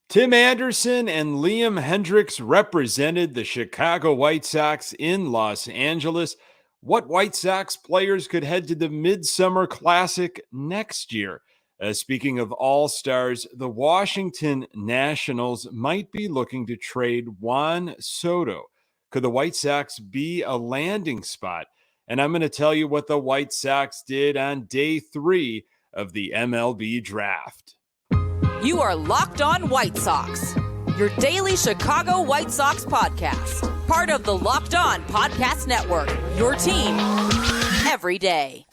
Tim Anderson and Liam Hendriks represented the Chicago White Sox in Los Angeles. What White Sox players could head to the Midsummer Classic next year? Speaking of all-stars, the Washington Nationals might be looking to trade Juan Soto. Could the White Sox be a landing spot? And I'm going to tell you what the White Sox did on day 3 of the MLB Draft. You are Locked On White Sox, your daily Chicago White Sox podcast. Part of the Locked On Podcast Network, your team every day.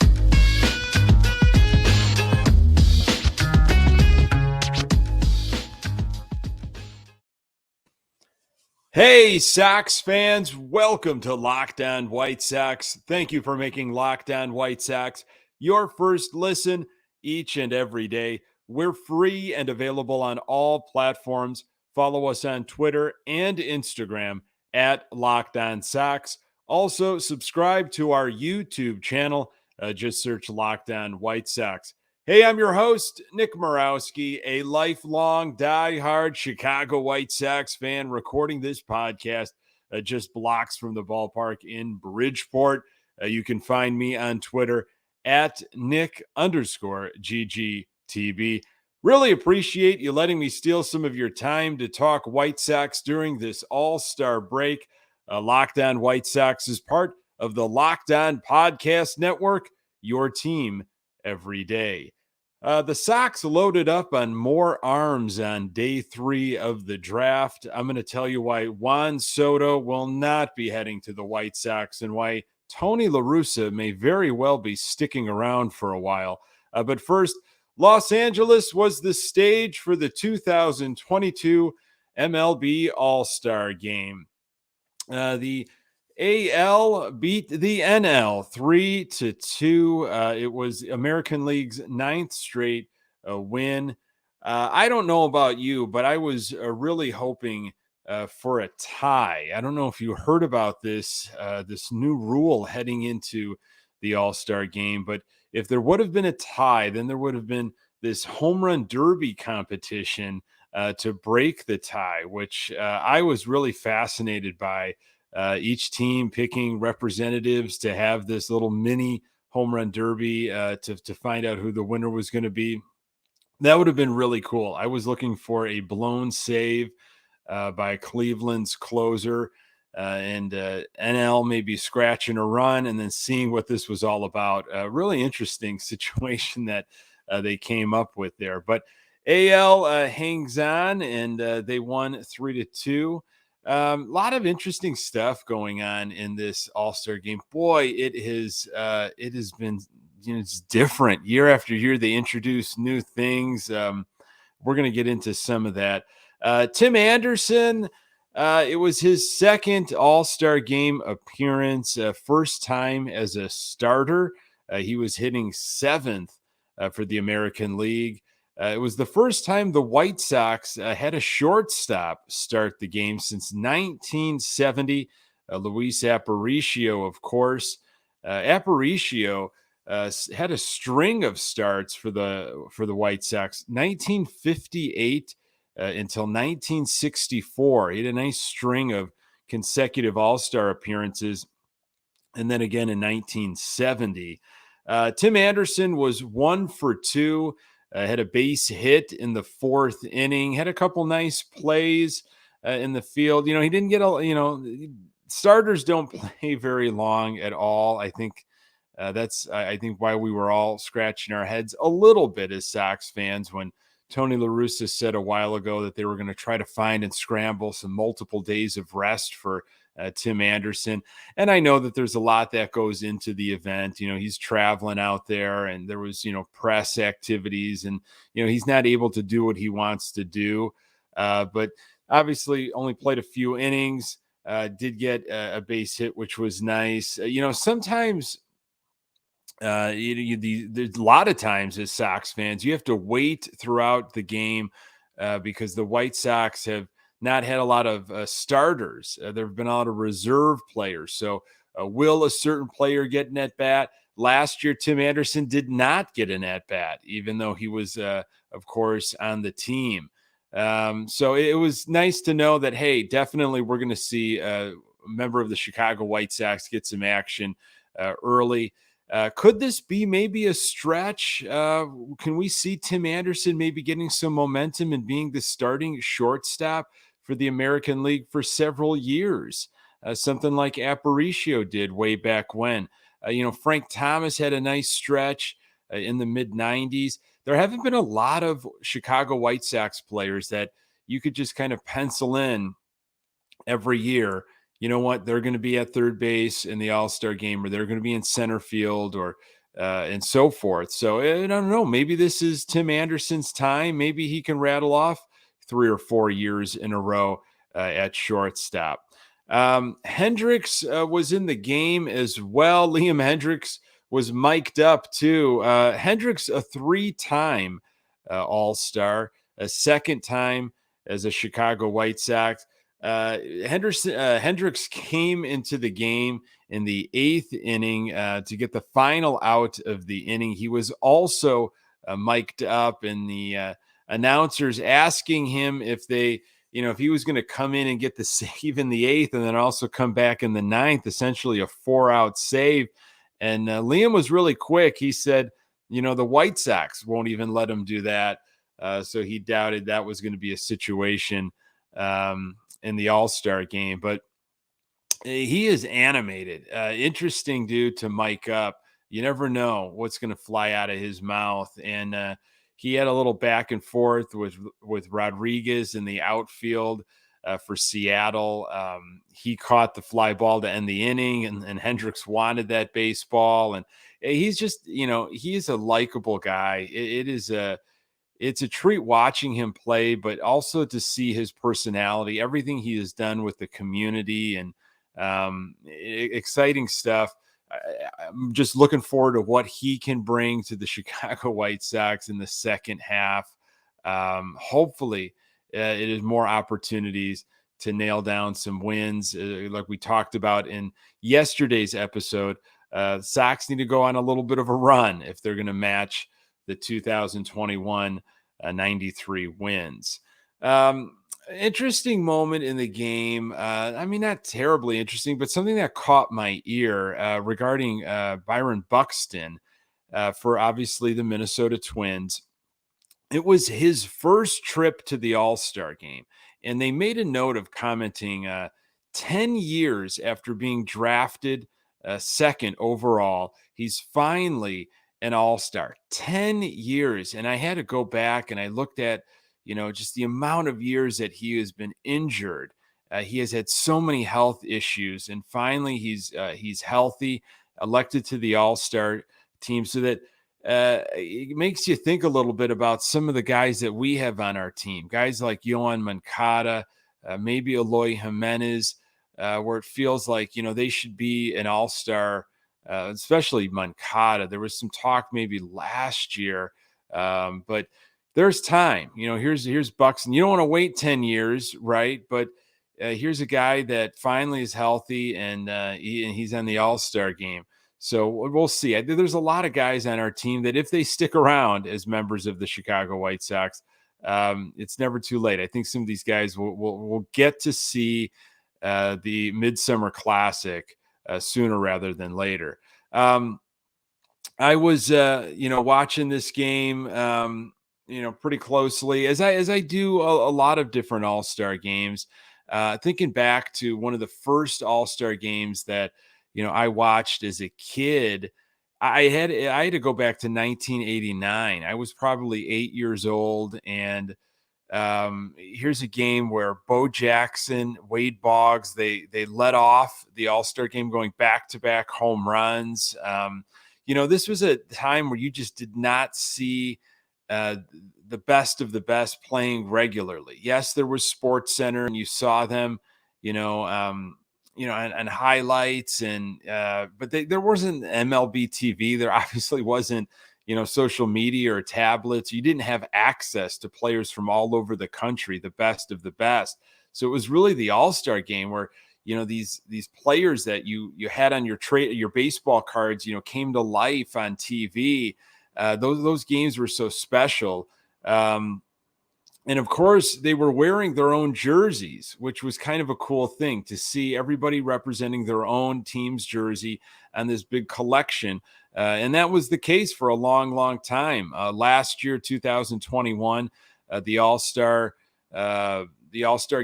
Hey, Sox fans, welcome to Locked On White Sox. Thank you for making Locked On White Sox your first listen each and every day. We're free and available on all platforms. Follow us on Twitter and Instagram at Locked On Sox. Also, subscribe to our YouTube channel. Just search Locked On White Sox. Hey, I'm your host, Nick Morawski, a lifelong, die-hard Chicago White Sox fan, recording this podcast just blocks from the ballpark in Bridgeport. You can find me on Twitter at Nick_GGTB. Really appreciate you letting me steal some of your time to talk White Sox during this All-Star break. Locked On White Sox is part of the Locked On Podcast Network, your team every day. The Sox loaded up on more arms on day 3 of the draft. I'm going to tell you why Juan Soto will not be heading to the White Sox and why Tony La Russa may very well be sticking around for a while. But first, Los Angeles was the stage for the 2022 MLB All Star Game. The AL beat the NL 3-2. It was American League's 9th straight win. I don't know about you, but I was really hoping for a tie. I don't know if you heard about this new rule heading into the All-Star game, but if there would have been a tie, then there would have been this home run derby competition to break the tie, which I was really fascinated by. Each team picking representatives to have this little mini home run derby to find out who the winner was going to be. That would have been really cool. I was looking for a blown save by Cleveland's closer and NL maybe scratching a run and then seeing what this was all about. A really interesting situation that they came up with there. But AL hangs on and they won 3-2. A lot of interesting stuff going on in this All-Star game. Boy, it has been, it's different year after year. They introduce new things. We're going to get into some of that. Tim Anderson, it was his second All-Star game appearance, first time as a starter. He was hitting 7th for the American League. It was the first time the White Sox had a shortstop start the game since 1970. Luis Aparicio, of course. Aparicio had a string of starts for the White Sox, 1958 until 1964. He had a nice string of consecutive All-Star appearances, and then again in 1970. Tim Anderson was 1 for 2. Had a base hit in the 4th inning, had a couple nice plays in the field. He didn't get starters don't play very long at all. I think that's why we were all scratching our heads a little bit as Sox fans when Tony La Russa said a while ago that they were going to try to find and scramble some multiple days of rest for Tim Anderson. And I know that there's a lot that goes into the event. He's traveling out there and there was, press activities and, he's not able to do what he wants to do. But obviously only played a few innings, did get a base hit, which was nice. Sometimes there's a lot of times as Sox fans, you have to wait throughout the game because the White Sox have not had a lot of starters. There have been a lot of reserve players. So will a certain player get an at-bat? Last year, Tim Anderson did not get an at-bat, even though he was, of course, on the team. So it was nice to know that, hey, definitely we're going to see a member of the Chicago White Sox get some action early. Could this be maybe a stretch? Can we see Tim Anderson maybe getting some momentum and being the starting shortstop for the American League for several years? Something like Aparicio did way back when. Frank Thomas had a nice stretch in the mid 90s. There haven't been a lot of Chicago White Sox players that you could just kind of pencil in every year. You know what? They're going to be at third base in the All Star game, or they're going to be in center field, or and so forth. So I don't know. Maybe this is Tim Anderson's time. Maybe he can rattle off 3 or 4 years in a row at shortstop. Hendriks was in the game as well. Liam Hendriks was mic'd up too. Hendriks, a 3-time All-Star, a second time as a Chicago White Sox. Hendriks came into the game in the 8th inning to get the final out of the inning. He was also mic'd up, and the announcers asking him if if he was going to come in and get the save in the 8th and then also come back in the 9th, essentially a 4-out save. And Liam was really quick. He said, the White Sox won't even let him do that. So he doubted that was going to be a situation in the All-Star game. But he is animated. Interesting dude to mic up. You never know what's going to fly out of his mouth. And he had a little back and forth with Rodriguez in the outfield for Seattle. He caught the fly ball to end the inning, and Hendriks wanted that baseball. And he's just, he's a likable guy. It's a treat watching him play, but also to see his personality, everything he has done with the community, and exciting stuff. I'm just looking forward to what he can bring to the Chicago White Sox in the second half. Hopefully, it is more opportunities to nail down some wins. Like we talked about in yesterday's episode, Sox need to go on a little bit of a run if they're going to match the 2021 93 wins. Interesting moment in the game. Not terribly interesting, but something that caught my ear regarding Byron Buxton for obviously the Minnesota Twins. It was his first trip to the All-Star game, and they made a note of commenting 10 years after being drafted second overall, he's finally an All-Star. 10 years. And I had to go back and I looked at just the amount of years that he has been injured. He has had so many health issues, and finally he's healthy, elected to the All-Star team. So that it makes you think a little bit about some of the guys that we have on our team, guys like Yohan Moncada, maybe Eloy Jimenez, where it feels like, they should be an All-Star, especially Moncada. There was some talk maybe last year, but there's time. Here's Buxton. You don't want to wait 10 years, right? But here's a guy that finally is healthy, and he's on the All-Star game. So we'll see. There's a lot of guys on our team that if they stick around as members of the Chicago White Sox, it's never too late. I think some of these guys will get to see the Midsummer Classic sooner rather than later. I was, watching this game, pretty closely as I do a lot of different All-Star games. Thinking back to one of the first All-Star games that, I watched as a kid, I had to go back to 1989. I was probably 8 years old, and here's a game where Bo Jackson, Wade Boggs, they led off the All-Star game going back-to-back home runs. This was a time where you just did not see the best of the best playing regularly. Yes, there was Sports Center, and you saw them, and highlights, and but there wasn't MLB TV. There obviously wasn't, social media or tablets. You didn't have access to players from all over the country, the best of the best. So it was really the All-Star game where, these players that you had on your baseball cards, came to life on TV. Those games were so special. And of course, they were wearing their own jerseys, which was kind of a cool thing to see everybody representing their own team's jersey on this big collection. And that was the case for a long, long time. Last year, 2021, the All-Star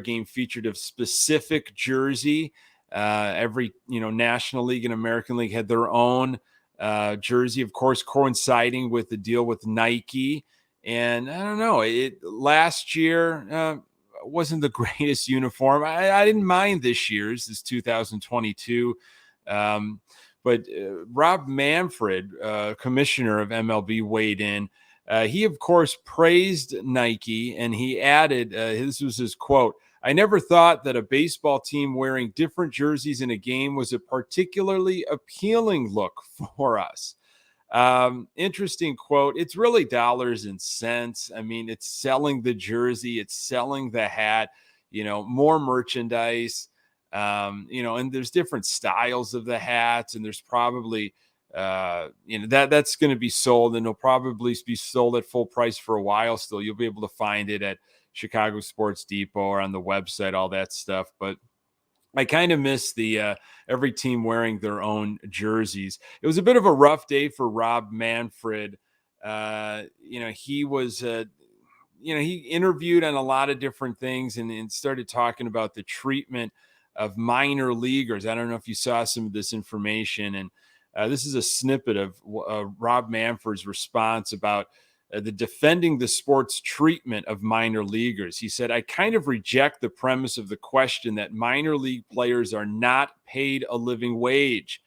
game featured a specific jersey. Every National League and American League had their own jersey, of course, coinciding with the deal with Nike. And I don't know, last year wasn't the greatest uniform. I didn't mind this 2022. But Rob Manfred, commissioner of MLB, weighed in. He, of course, praised Nike, and he added, this was his quote, "I never thought that a baseball team wearing different jerseys in a game was a particularly appealing look for us." Interesting quote. It's really dollars and cents. I mean, it's selling the jersey, it's selling the hat, more merchandise, and there's different styles of the hats, and there's probably, that's going to be sold, and it'll probably be sold at full price for a while still. You'll be able to find it at Chicago Sports Depot or on the website, all that stuff. But I kind of miss the every team wearing their own jerseys. It was a bit of a rough day for Rob Manfred. He was, he interviewed on a lot of different things and started talking about the treatment of minor leaguers. I don't know if you saw some of this information. And this is a snippet of Rob Manfred's response about the defending the sport's treatment of minor leaguers. He said, "I kind of reject the premise of the question that minor league players are not paid a living wage."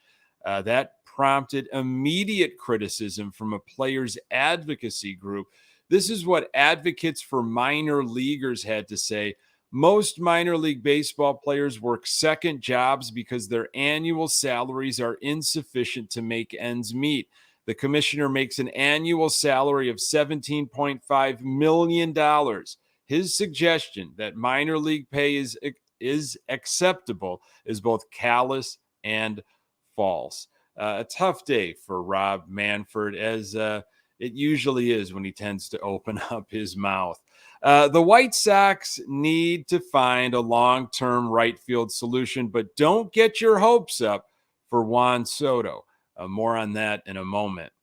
That prompted immediate criticism from a players' advocacy group. This is what advocates for minor leaguers had to say. "Most minor league baseball players work second jobs because their annual salaries are insufficient to make ends meet. The commissioner makes an annual salary of $17.5 million. His suggestion that minor league pay is acceptable is both callous and false." A tough day for Rob Manfred, as it usually is when he tends to open up his mouth. The White Sox need to find a long-term right field solution, but don't get your hopes up for Juan Soto. More on that in a moment.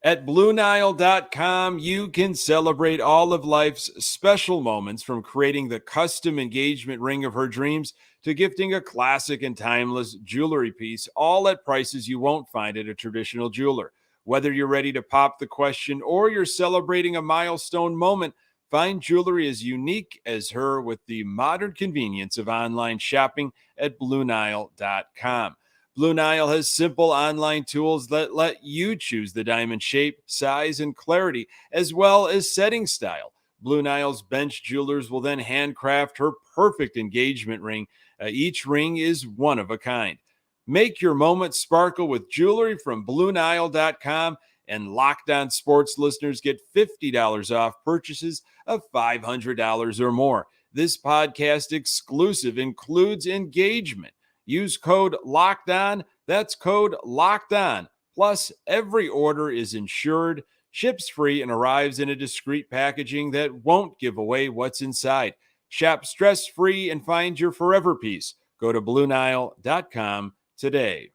At BlueNile.com, you can celebrate all of life's special moments, from creating the custom engagement ring of her dreams to gifting a classic and timeless jewelry piece, all at prices you won't find at a traditional jeweler. Whether you're ready to pop the question or you're celebrating a milestone moment, find jewelry as unique as her with the modern convenience of online shopping at BlueNile.com. Blue Nile has simple online tools that let you choose the diamond shape, size, and clarity, as well as setting style. Blue Nile's bench jewelers will then handcraft her perfect engagement ring. Each ring is one of a kind. Make your moment sparkle with jewelry from BlueNile.com, and Locked On Sports listeners get $50 off purchases of $500 or more. This podcast exclusive includes engagement. Use code LOCKEDON. That's code LOCKEDON. Plus, every order is insured, ships free, and arrives in a discreet packaging that won't give away what's inside. Shop stress-free and find your forever piece. Go to BlueNile.com today.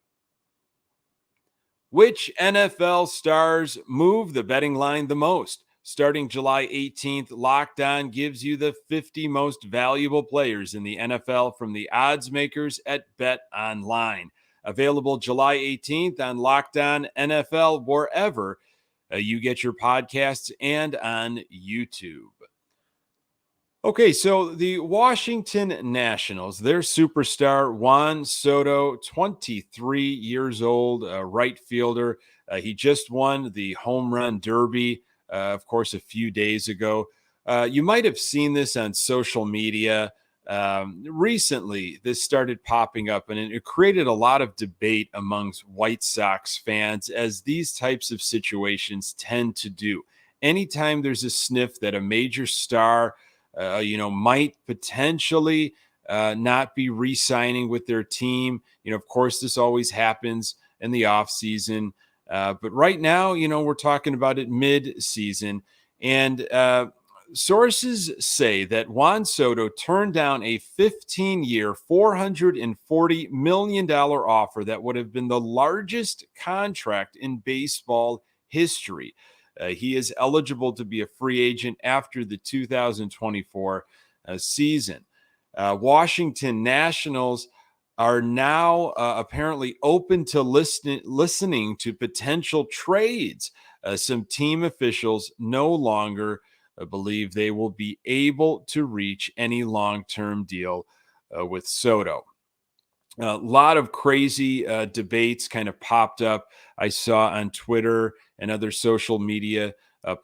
Which NFL stars move the betting line the most? Starting July 18th, Locked On gives you the 50 most valuable players in the NFL from the odds makers at BetOnline. Available July 18th on Locked On NFL, wherever you get your podcasts and on YouTube. Okay, so the Washington Nationals, their superstar Juan Soto, 23 years old, right fielder. He just won the home run derby, of course, a few days ago. You might have seen this on social media. Recently, this started popping up, and it created a lot of debate amongst White Sox fans, as these types of situations tend to do. Anytime there's a sniff that a major star might potentially not be re-signing with their team. Of course, this always happens in the offseason. But right now, we're talking about it mid-season. And sources say that Juan Soto turned down a 15-year, $440 million offer that would have been the largest contract in baseball history. He is eligible to be a free agent after the 2024 season. Washington Nationals are now apparently open to listening to potential trades. Some team officials no longer believe they will be able to reach any long-term deal with Soto. A lot of crazy debates kind of popped up. I saw on Twitter and other social media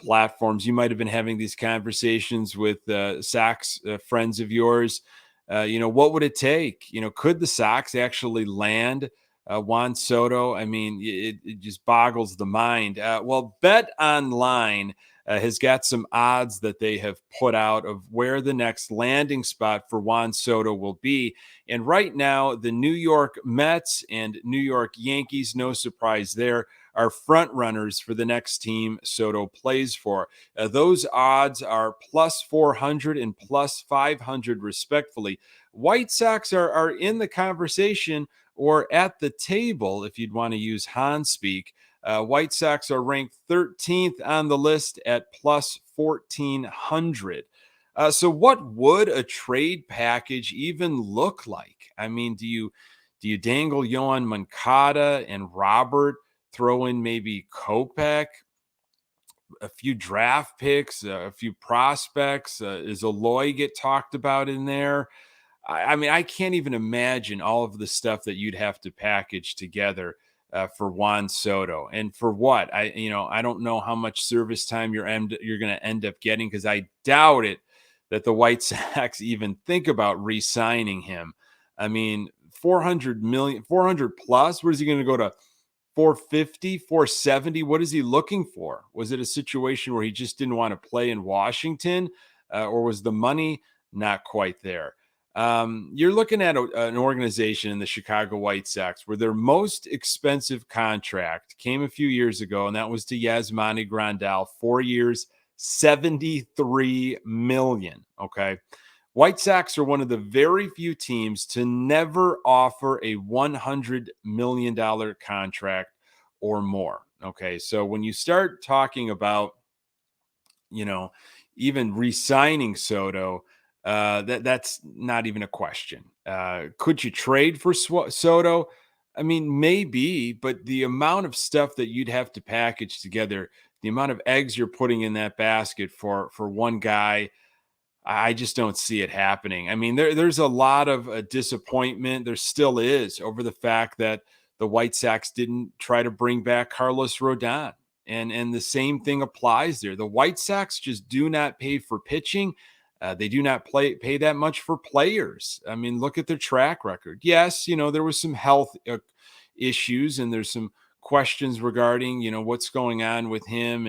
platforms. You might have been having these conversations with Sox friends of yours. What would it take? Could the Sox actually land Juan Soto? I mean, it just boggles the mind. Well, BetOnline has got some odds that they have put out of where the next landing spot for Juan Soto will be. And right now, the New York Mets and New York Yankees, no surprise there, are front runners for the next team Soto plays for. Those odds are plus 400 and plus 500 respectfully. White Sox are in the conversation or at the table, if you'd want to use Han speak. White Sox are ranked 13th on the list at plus 1,400. So what would a trade package even look like? I mean, do you dangle Yohan Moncada and Robert, throw in maybe Kopech, a few draft picks, a few prospects? Does Aloy get talked about in there? I mean, I can't even imagine all of the stuff that you'd have to package together for Juan Soto. And for what? I don't know how much service time you're going to end up getting, because I doubt it that the White Sox even think about re-signing him. I mean, 400 plus, where's he going to go to? 450, 470? What is he looking for? Was it a situation where he just didn't want to play in Washington, or was the money not quite there? You're looking at an organization in the Chicago White Sox where their most expensive contract came a few years ago, and that was to Yasmani Grandal, 4 years, $73 million. Okay. White Sox are one of the very few teams to never offer a $100 million contract or more. Okay. So when you start talking about, even re-signing Soto, that's not even a question. Could you trade for Soto? I mean, maybe, but the amount of stuff that you'd have to package together, the amount of eggs you're putting in that basket for one guy, I just don't see it happening. I mean, there's a lot of disappointment. There still is, over the fact that the White Sox didn't try to bring back Carlos Rodon. And the same thing applies there. The White Sox just do not pay for pitching. They do not pay that much for players. I mean, look at their track record. Yes, there was some health issues, and there's some questions regarding, what's going on with him,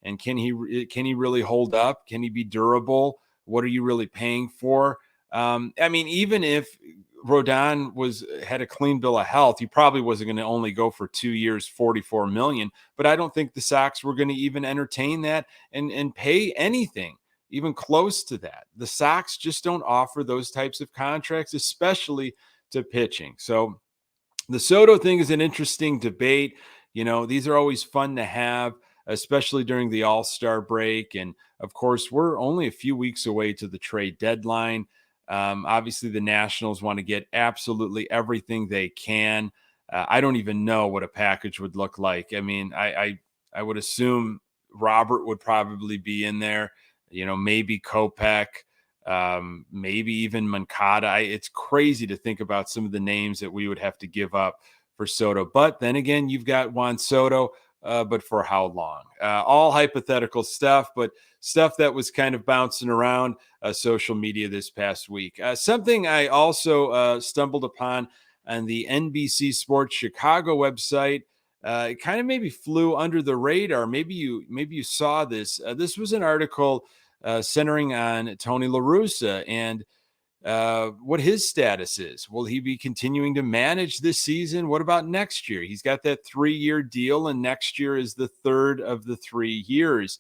and can he really hold up? Can he be durable? What are you really paying for? I mean, even if Rodon had a clean bill of health, he probably wasn't going to only go for 2 years, $44 million. But I don't think the Sox were going to even entertain that and pay anything even close to that. The Sox just don't offer those types of contracts, especially to pitching. So the Soto thing is an interesting debate. These are always fun to have, especially during the All Star break. And of course, we're only a few weeks away to the trade deadline. Obviously, the Nationals want to get absolutely everything they can. I don't even know what a package would look like. I mean, I would assume Robert would probably be in there. Maybe Kopech, maybe even Moncada. It's crazy to think about some of the names that we would have to give up for Soto. But then again, you've got Juan Soto, but for how long? All hypothetical stuff, but stuff that was kind of bouncing around social media this past week. Something I also stumbled upon on the NBC Sports Chicago website. It kind of maybe flew under the radar. Maybe you saw this. This was an article centering on Tony La Russa and what his status is. Will he be continuing to manage this season? What about next year? He's got that 3-year deal, and next year is the third of the 3 years.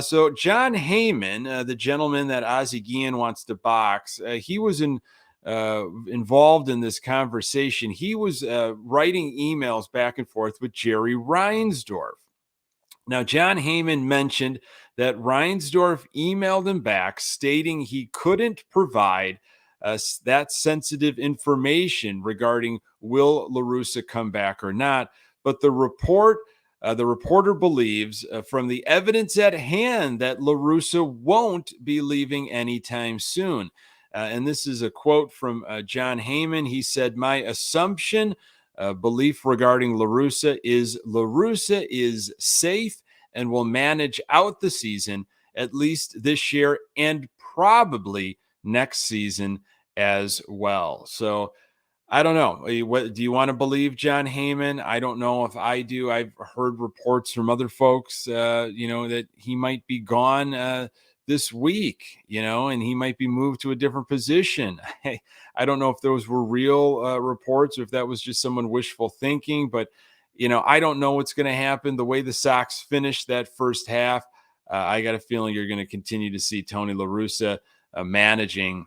So John Heyman, the gentleman that Ozzie Guillen wants to box, he was involved in this conversation. He was writing emails back and forth with Jerry Reinsdorf. Now, John Heyman mentioned that Reinsdorf emailed him back stating he couldn't provide that sensitive information regarding will La Russa come back or not. But the reporter believes from the evidence at hand that La Russa won't be leaving anytime soon. And this is a quote from John Heyman. He said, "My assumption belief regarding La Russa is safe and will manage out the season, at least this year and probably next season as well." So I don't know. What do you want to believe, John Heyman? I don't know if I do. I've heard reports from other folks, that he might be gone this week, and he might be moved to a different position. I don't know if those were real reports or if that was just someone wishful thinking, but, I don't know what's going to happen. The way the Sox finished that first half, I got a feeling you're going to continue to see Tony La Russa managing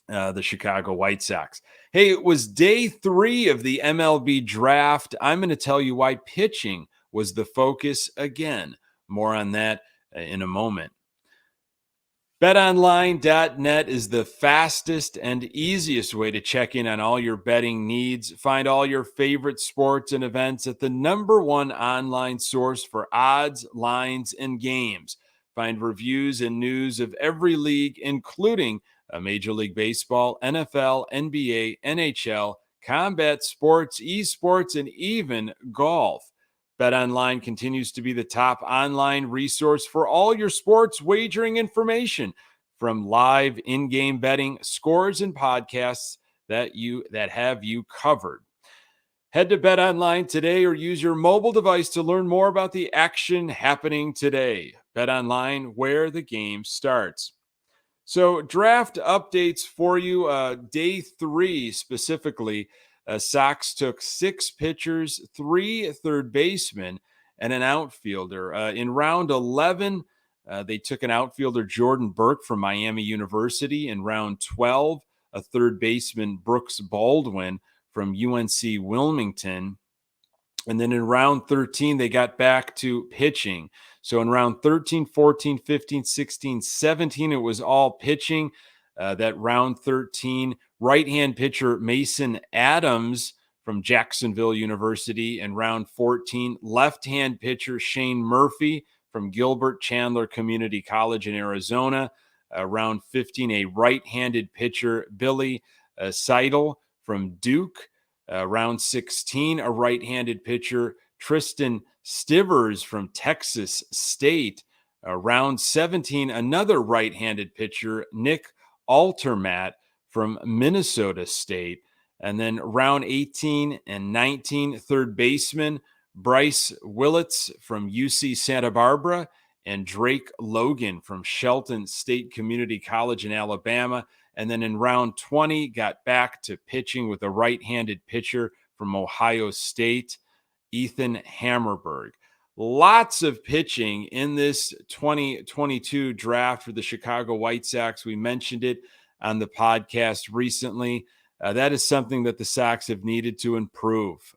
the Chicago White Sox. Hey, it was day 3 of the MLB Draft. I'm going to tell you why pitching was the focus again. More on that in a moment. BetOnline.net is the fastest and easiest way to check in on all your betting needs. Find all your favorite sports and events at the #1 online source for odds, lines, and games. Find reviews and news of every league, including Major League Baseball, NFL, NBA, NHL, combat sports, esports, and even golf. BetOnline continues to be the top online resource for all your sports wagering information, from live in-game betting, scores, and podcasts that have you covered. Head to BetOnline today or use your mobile device to learn more about the action happening today. BetOnline, where the game starts. So draft updates for you. Day 3 specifically, Sox took 6 pitchers, 3 third basemen, and an outfielder. In round 11, they took an outfielder, Jordan Burke from Miami University. In round 12, a third baseman, Brooks Baldwin from UNC Wilmington. And then in round 13, they got back to pitching. So in round 13, 14, 15, 16, 17, it was all pitching. That round 13, right-hand pitcher Mason Adams from Jacksonville University. And round 14, left-hand pitcher Shane Murphy from Gilbert Chandler Community College in Arizona. Round 15, a right-handed pitcher Billy Seidel from Duke. Round 16, a right-handed pitcher, Tristan Stivers from Texas State. Round 17, another right-handed pitcher, Nick Altermat from Minnesota State. And then round 18 and 19, third baseman, Bryce Willits from UC Santa Barbara, and Drake Logan from Shelton State Community College in Alabama. And then in round 20, got back to pitching with a right-handed pitcher from Ohio State, Ethan Hammerberg. Lots of pitching in this 2022 draft for the Chicago White Sox. We mentioned it on the podcast recently. That is something that the Sox have needed to improve.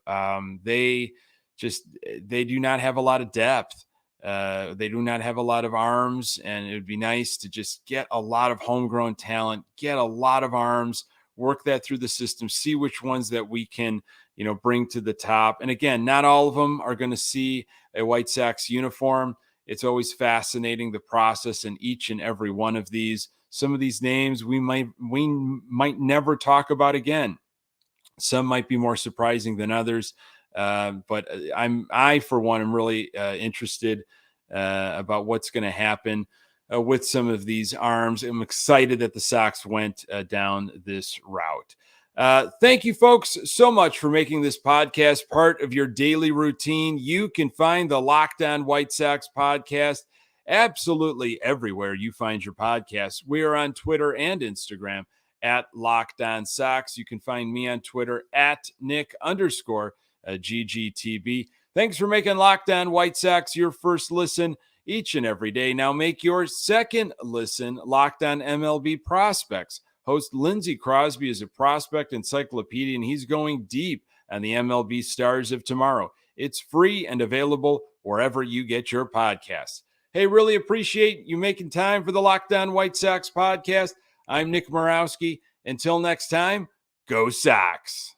They do not have a lot of depth. They do not have a lot of arms, and it would be nice to just get a lot of homegrown talent, get a lot of arms, work that through the system, see which ones that we can, bring to the top. And again, not all of them are going to see a White Sox uniform. It's always fascinating, the process in each and every one of these. Some of these names we might never talk about again. Some might be more surprising than others. But I, for one, am really interested about what's going to happen with some of these arms. I'm excited that the Sox went down this route. Thank you, folks, so much for making this podcast part of your daily routine. You can find the Locked On White Sox podcast absolutely everywhere you find your podcasts. We are on Twitter and Instagram at Locked On Sox. You can find me on Twitter at Nick_GGTB. Thanks for making Locked On White Sox your first listen each and every day. Now make your second listen Locked On MLB Prospects. Host Lindsey Crosby is a prospect encyclopedia, and he's going deep on the MLB stars of tomorrow. It's free and available wherever you get your podcasts. Hey, really appreciate you making time for the Locked On White Sox podcast. I'm Nick Morawski. Until next time, go Sox.